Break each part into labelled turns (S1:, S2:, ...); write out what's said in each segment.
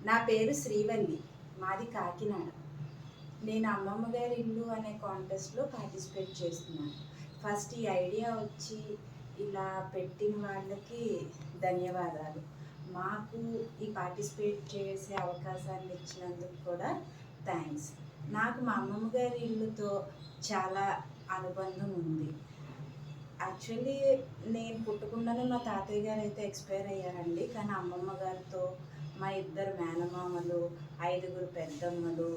S1: నా పేరు శ్రీవల్లి. మాది కాకినాడ. నేను అమ్మమ్మ గారి ఇల్లు అనే కాంటెస్ట్లో పార్టిసిపేట్ చేస్తున్నాను. ఫస్ట్ ఈ ఐడియా వచ్చి ఇలా పెట్టిన వాళ్ళకి ధన్యవాదాలు. మాకు ఈ పార్టిసిపేట్ చేసే అవకాశాన్ని ఇచ్చినందుకు కూడా థ్యాంక్స్. నాకు మా అమ్మమ్మ గారి ఇల్లుతో చాలా అనుబంధం ఉంది. యాక్చువల్లీ నేను పుట్టకుండానే మా తాతయ్య గారు అయితే ఎక్స్పైర్ అయ్యారండి. కానీ అమ్మమ్మ గారితో మా ఇద్దరు మేనమామలు, 5 పెద్దమ్మలు,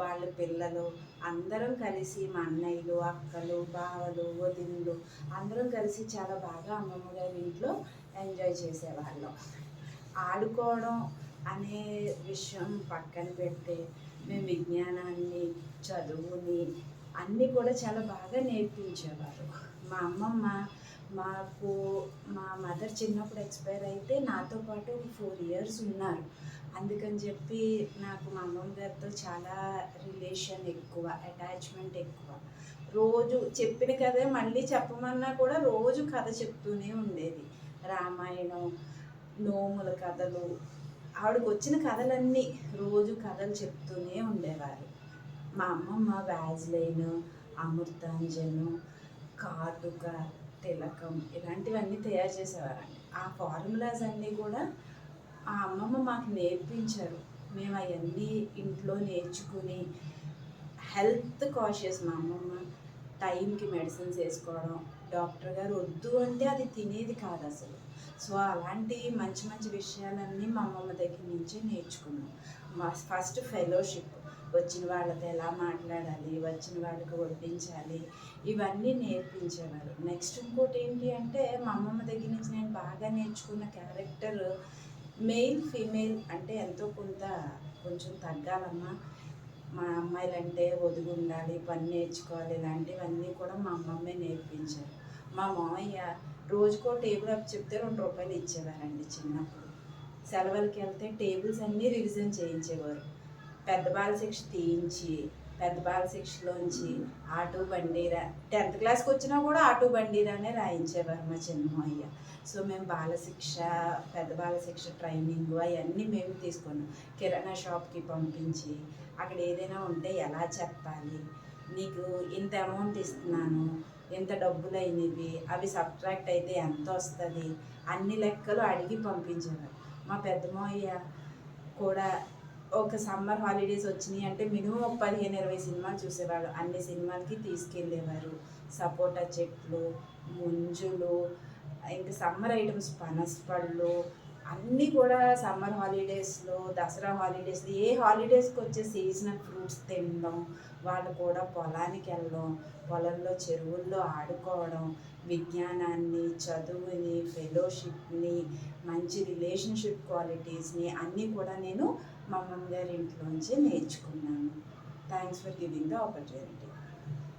S1: వాళ్ళ పిల్లలు అందరం కలిసి, మా అన్నయ్యలు, అక్కలు, బావలు, వదినలు అందరం కలిసి చాలా బాగా అమ్మమ్మ గారి ఇంట్లో ఎంజాయ్ చేసేవాళ్ళం. ఆడుకోవడం అనే విషయం పక్కన పెడితే మేము విజ్ఞానాన్ని, చదువుని అన్నీ కూడా చాలా బాగా నేర్పించేవారు. మా అమ్మమ్మ మాకు మా మదర్ చిన్నప్పుడు ఎక్స్పైర్ అయితే నాతో పాటు 4 ఇయర్స్ ఉన్నారు. అందుకని చెప్పి నాకు మా అమ్మమ్మ గారితో చాలా రిలేషన్ ఎక్కువ, అటాచ్మెంట్ ఎక్కువ. రోజు చెప్పిన కథే మళ్ళీ చెప్పమన్నా కూడా రోజు కథ చెప్తూనే ఉండేది. రామాయణం, నోముల కథలు, ఆవిడకి వచ్చిన కథలన్నీ రోజు కథలు చెప్తూనే ఉండేవారు. మా అమ్మమ్మ వ్యాజ్లైన్, అమృతాంజను, కాటుక, తిలకం ఇలాంటివన్నీ తయారు చేసేవారండి. ఆ ఫార్ములాస్ అన్నీ కూడా ఆ అమ్మమ్మ మాకు నేర్పించారు. మేము అవన్నీ ఇంట్లో నేర్చుకుని హెల్త్ కాషియస్ మా అమ్మమ్మ. టైంకి మెడిసిన్స్ వేసుకోవడం, డాక్టర్ గారు వద్దు అంటే అది తినేది కాదు అసలు. సో అలాంటి మంచి మంచి విషయాలన్నీ మా అమ్మమ్మ దగ్గర నుంచే నేర్చుకున్నాం. మా ఫస్ట్ ఫెలోషిప్, వచ్చిన వాళ్ళతో ఎలా మాట్లాడాలి, వచ్చిన వాళ్ళకి వడ్డించాలి, ఇవన్నీ నేర్పించేవారు. నెక్స్ట్ ఇంకోటి ఏంటి అంటే మా అమ్మమ్మ దగ్గర నుంచి నేను బాగా నేర్చుకున్న క్యారెక్టర్ మెయిల్ ఫీమేల్ అంటే ఎంతో కొంచెం తగ్గాలమ్మా, మా అమ్మాయిలంటే ఒదిగి ఉండాలి, పని నేర్చుకోవాలి, ఇలాంటివన్నీ కూడా మా అమ్మమ్మే నేర్పించారు. మా మామయ్య రోజుకో టేబుల్ అప్ చెప్తే 2 రూపాయలు ఇచ్చేవారండి చిన్నప్పుడు. సెలవులకి వెళ్తే టేబుల్స్ అన్నీ రివిజన్ చేయించేవారు. పెద్ద బాల శిక్ష తీయించి, పెద్ద బాల శిక్షలోంచి ఆటో బండీరా, 10th క్లాస్కి వచ్చినా కూడా ఆటో బండీరానే రాయించేవారు మా చిన్నమయ్య. సో మేము బాలశిక్ష, పెద్ద బాలశిక్ష ట్రైనింగ్ అవన్నీ మేము తీసుకున్నాం. కిరాణా షాప్కి పంపించి అక్కడ ఏదైనా ఉంటే ఎలా చెప్పాలి, నీకు ఇంత అమౌంట్ ఇస్తున్నాను, ఎంత డబ్బులు అయినవి, అవి సబ్ట్రాక్ట్ అయితే ఎంత వస్తుంది, అన్ని లెక్కలు అడిగి పంపించేవారు. మా పెద్దమయ్య కూడా ఒక సమ్మర్ హాలిడేస్ వచ్చినాయి అంటే మినిమం ఒక 15-20 సినిమాలు చూసేవాళ్ళు. అన్ని సినిమాలకి తీసుకెళ్ళేవారు. సపోటా చెట్లు, ముంజులు, ఇంకా సమ్మర్ ఐటమ్స్, పనసపళ్ళు అన్నీ కూడా సమ్మర్ హాలిడేస్లో, దసరా హాలిడేస్లో, ఏ హాలిడేస్కి వచ్చే సీజనల్ ఫ్రూట్స్ తినడం, వాళ్ళు కూడా పొలానికి వెళ్ళడం, పొలంలో చెరువుల్లో ఆడుకోవడం, విజ్ఞానాన్ని, చదువుని, ఫెలోషిప్ని, మంచి రిలేషన్షిప్ క్వాలిటీస్ని అన్నీ కూడా నేను మా అమ్మమ్మ గారి ఇంట్లోంచే నేర్చుకున్నాను. Thanks for giving the opportunity.